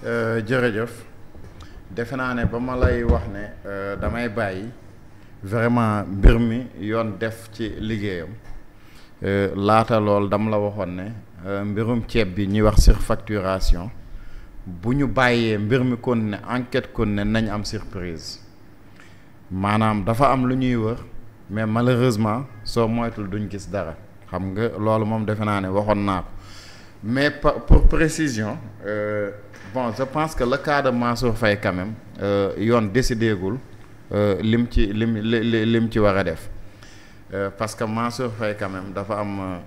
jërëjëf defe naa ne ba ma lay wax ne damay bàyyi vraiment mbir mi yoon def ci liggéeyam laata lool dama la waxoon ne mbirum ceeb bi ñuy wax surfacturation bu ñu bàyyee mbir mi kon ne enquête kon ne nañ am surprise maanaam dafa am lu ñuy wër mais malheureusement soo moytul duñ gis dara xam nga loolu moom defe naa ne waxoon naa ko mais pour précision bon je pense que le cas de Mansour Faye quand même yoon décidé gul lim ci war a def parce que Mansour Faye quand même dafa am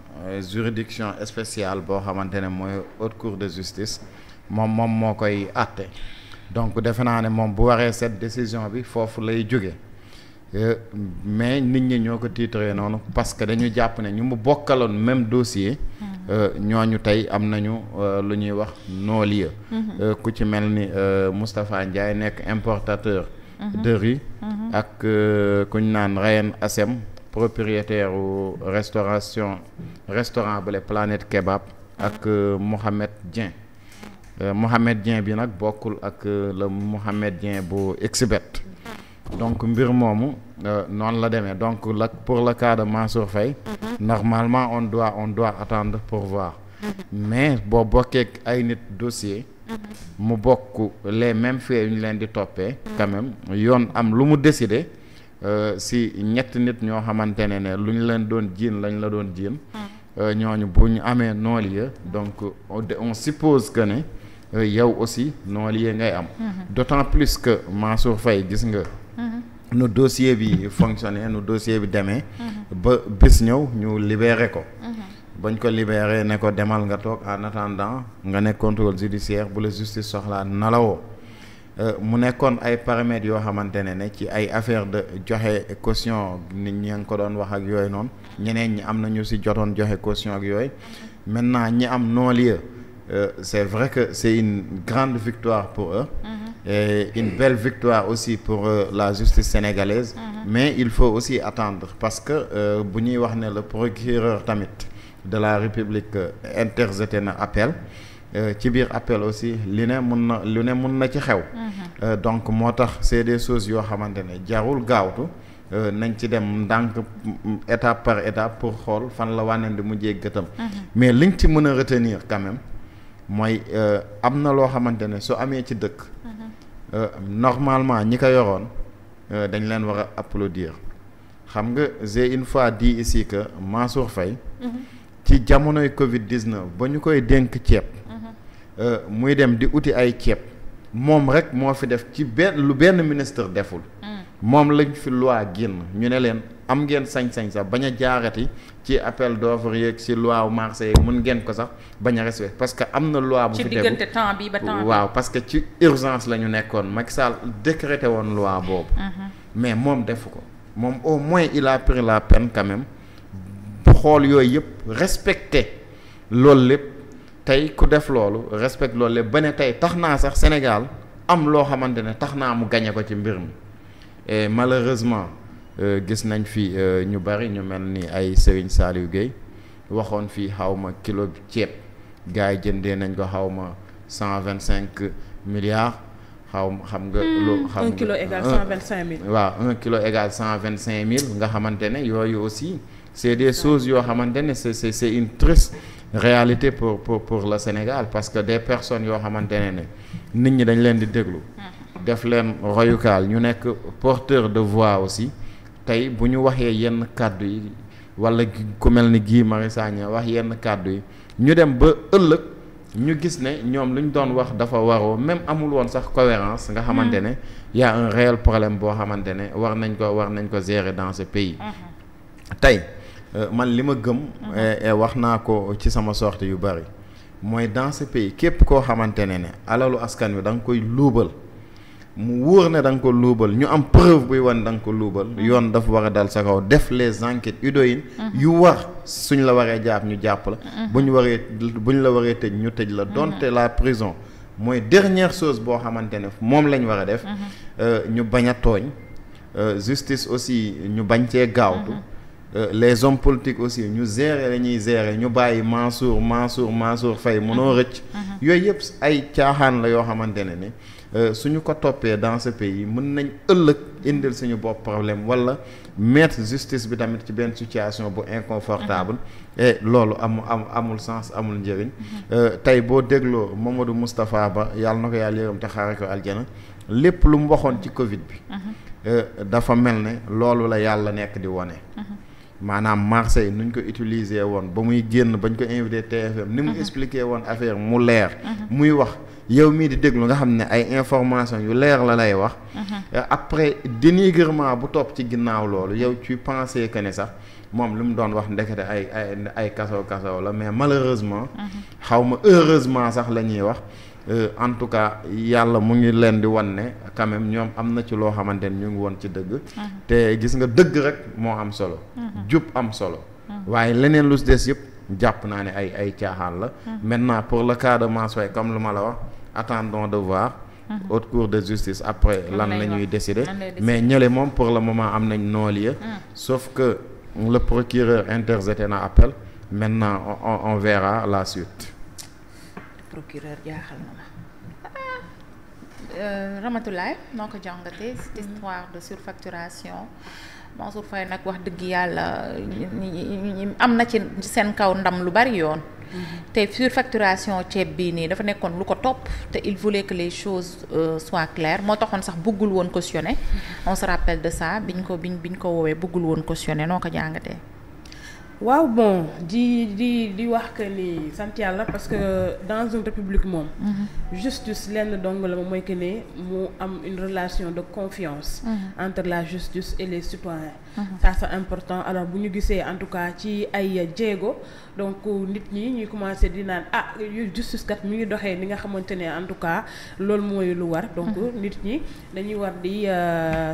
juridiction spéciale boo xamante ne mooy haute cour de justice moom moo koy àtte donc defe naa ne moom bu waree cette décision bi foofu lay jóge mais nit ñi ñoo ko titré noonu parce que dañu jàpp ne ñu mu bokkaloon même dossier ñooñu tey am nañu lu ñuy wax non-lieu ku ci mel ni Moustapha Ndiaye nekk importateur de riz ak ku ñu naan Rayen Assem propriétaire u restaurant bale Planète Kebab ak Mohamed Dieng bi nag bokkul ak le Mohamed Dieng bu Exibet donc mbir moomu noonu la demee donc pour le cas de Mansour Faye normalement on doit attendre pour voir mais boo bokkee ay nit dossier mu bokk les mêmes faits yu ñu leen di toppee quand même yoon am lu mu décider si ñetti nit ñoo xamante ne lu ñu leen doon jiin lañ la doon jiin ñooñu bu ñu amee non-lieu donc on suppose que ne yow aussi non-lieu ngay am d'autant plus que Mansour Faye gis nga nu dossier bi fonctionné nu dossier bi demee ba bis ñëw ñu libéré ko bañ ko libéré ne ko demal nga toog en attendant nga nekk contrôle judiciaire bu la justice soxlaa na la woo mu nekkoon ay paramètres yoo xamante ne ci ay affaire de joxe caution nit ñi ngi ko doon wax ak yooyu noonu ñeneen ñi am na ñu si jotoon joxe caution ak yooyu maintenant ñi am non-lieu c'est vrai que c'est une grande victoire pour eux et une belle victoire aussi pour la justice sénégalaise mais il faut aussi attendre parce que bu ñuy wax ne le procureur tamit de la République interjeté na appel ci biir appel aussi lu ne mun na ci xew donc moo tax c'est des choses yoo xamante ne jarul gaawtu nañ ci dem ndànk étape par étape pour xool fan la wànneen di mujjee gëtam mais liñ ci mën a retenir quand même mooy am na loo xamante ne su amee ci dëkk normalement ñi ko yoroon dañ leen war a applaudir xam nga j'ai une fois dit ici que Mansour Faye ci jamonoy Covid-19 ba ñu koy dénk ceeb muy dem di uti ay ceeb moom rek moo fi def ci benn ministre deful moom lañ fi loi génn ñu ne leen am ngeen sañ-sañ sax bañ a jaarati ci appel d'offre yeeg ci loi marché yeeg mun ngeen ko sax bañ a respecté parce que am na loi bu fi tegu ci diggante temps bi ba temps bi waaw parce que ci urgence la ñu nekkoon Macky Sall décrété woon loi boobu mais moom defu ko moom au moins il a pris la peine quand même bu xool yooyu yëpp respecté loolu lépp tey ku def loolu respecte loolu lépp ba ne tey tax naa sax Sénégal am loo xamante ne tax naa mu gañe ko ci mbir mi et malheureusement gis nañ fi ñu bari ñu mel ni ay Serigne Saliou Gueye waxoon fii xawma kilo ceeb gars yi jëndee nañ ko xawma 125 milliards xam nga lu xam 1 kilo égale 125 000 waaw 1 kilo égale 125 000 nga xamante ne yooyu aussi c'est des choses yoo xamante ne c'est une triste réalité pour le Sénégal parce que des personnes yoo xamante ne nit ñi dañ leen di déglu def leen royukaal ñu nekk porteur de voix aussi tey bu ñu waxee yenn kàddu yi wala ku mel ni Guy Marius Sagna wax yenn kàddu yi ñu dem ba ëllëg ñu gis ne ñoom lu ñu doon wax dafa waroo même amul woon sax cohérence nga xamante ne y a un réel problème boo xamante ne war nañ ko gérer dans ce pays tey man li ma gëm wax naa ko ci sama sortie yu bari mooy dans ce pays képp koo xamante ne alalu askan wi da nga koy luubal mu wóor ne da nga ko luubal ñu am preuve buy wan da nga ko luubal yoon dafa war a dal sa kaw def les enquêtes idoines yu war suñ la waree jàpp ñu jàpp la buñ la waree tëj ñu tëj la donte la prison mooy dernière chose boo xamante ne moom lañ war a def ñu bañ a tooñ justice aussi ñu bañ cee gaawtu les hommes politiques aussi ñu gérer la ñuy gérer ñu bàyyi Mansour Faye mënoo rëcc. yooyu yëpp ay caaxaan la yoo xamante ne ni suñu ko toppee dans ce pays mën nañ ëllëg indil suñu bopp problème wala mettre justice bi tamit ci benn situation bu inconfortable et loolu amul sens amul njëriñ. tey boo dégloo Mamadou Moustapha Ba yàlla na ko yàlla yërëm te xaare ko aljana lépp lu mu waxoon ci Covid bi. dafa mel ne loolu la yàlla nekk di wone. maanaam Marseille nuñ ko utiliser woon ba muy génn bañ ko invité TFM ni mu expliqué woon affaire mu leer. muy wax yow mii di déglu nga xam ne ay information yu leer la lay wax. après dénigrement bu topp ci ginnaaw loolu yow tu pensais que ne sax moom li mu doon wax ndekete ay kasaw la mais malheureusement. xaw ma heureusement sax la ñuy wax. En tout cas yàlla mu ngi leen di wan ne quand même ñoom am na ci loo xamante ne ñu ngi woon ci dëgg. te gis nga dëgg rek moo am solo. jub am solo. waaye leneen lu des yëpp jàpp naa ne ay caaxaan la. maintenant pour le cas de Mansour comme lu ma la wax attendons de voir. haute cour de justice après lan la ñuy décider. mais ñële moom pour le moment am nañ non-lieu. sauf que le procureur interjeté na appel maintenant on verra la suite. procureur jaaxal na ma Ramatoulaye noo ko jàngatee cette histoire de surfacturation Mansour Faye nag wax dëgg yàlla am na ci seen kaw ndam lu bari yoon te surfacturation ceeb bii nii dafa nekkoon lu ko topp te il voulait que les choses soient claires moo taxoon sax bëggul woon cautionner on se rappelle de ça biñ ko woowee bëggul woon cautionner noo ko jàngatee. waaw bon di wax que ni sant yàlla parce que dans une république moom. justice lenn dong la moom mooy que ne mu am une relation de confiance. entre la justice et les citoyens. ça c'est important alors bu ñu gisee en tout cas ci ay jéego donc nit ñi ñuy commencer di naan justice kat mi ngi doxee ni nga xamante ne en tout cas loolu mooy lu war. donc nit ñi dañuy war di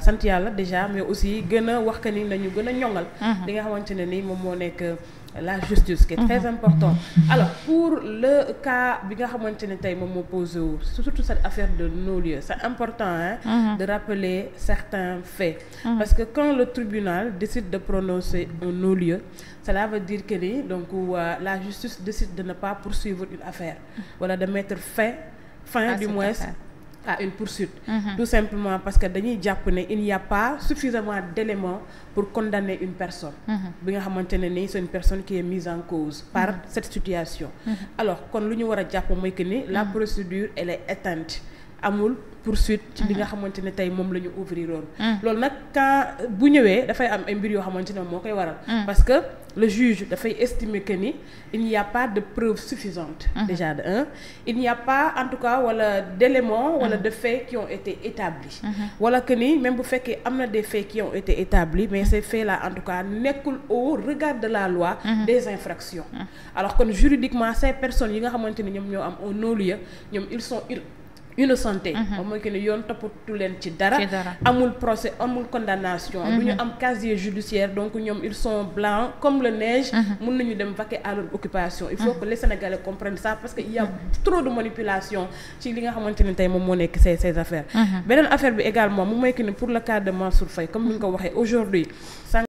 sant yàlla déjà mais aussi gën a wax que ni nañu gën a ñoŋal. li nga xamante ne ni moom moo nekk la justice qui est très important. Alors pour le cas bi nga xamante ne tey moom moo posé wu surtout cette affaire de non-lieu c'est important de rappeler certains faits. Parce que quand le tribunal décide de prononcer un non-lieu cela veut dire que ni donc la justice décide de ne pas poursuivre une affaire wala de mettre fin du moins à une poursuite. Tout simplement parce que dañuy jàpp ne il n'y a pas suffisamment d'éléments pour condamner une personne bi nga xamante ne ni c'est une personne qui est mise en cause par cette situation. Alors kon lu ñu war a jàpp mooy que ni la procédure elle est éteinte amul poursuite ci li nga xamante ne tey moom la ñu ouvrir loolu nag quand bu ñëwee dafay am ay mbir yoo xamante ne moo koy waral parce que le juge dafay estimer que ni il n'y a pas de preuves suffisantes déjà de un il n'y a pas en tout cas wala d'éléments wala de faits qui ont été établis wala que ni même bu fekkee am na des faits qui ont été établis mais ces faits là en tout cas nekkul au regard de la loi des infractions alors que juridiquement ces personnes yi nga xamante ne ñoom ñoo am un non-lieu ñoom ils sont innocenté moom mooy que ne yoon toppatu leen ci dara amul procès amul condamnation du ñu am casier judiciaire donc ñoom ils sont blancs comme le neige mën nañu dem vaquer à leur occupation il faut que les Sénégalais comprennent ça parce que il y a trop de manipulation ci li nga xamante ne tey moom moo nekk ces affaires beneen affaire bi également moom mooy que ne pour le cas de Mansour Faye comme ni nga ko waxee aujourd'hui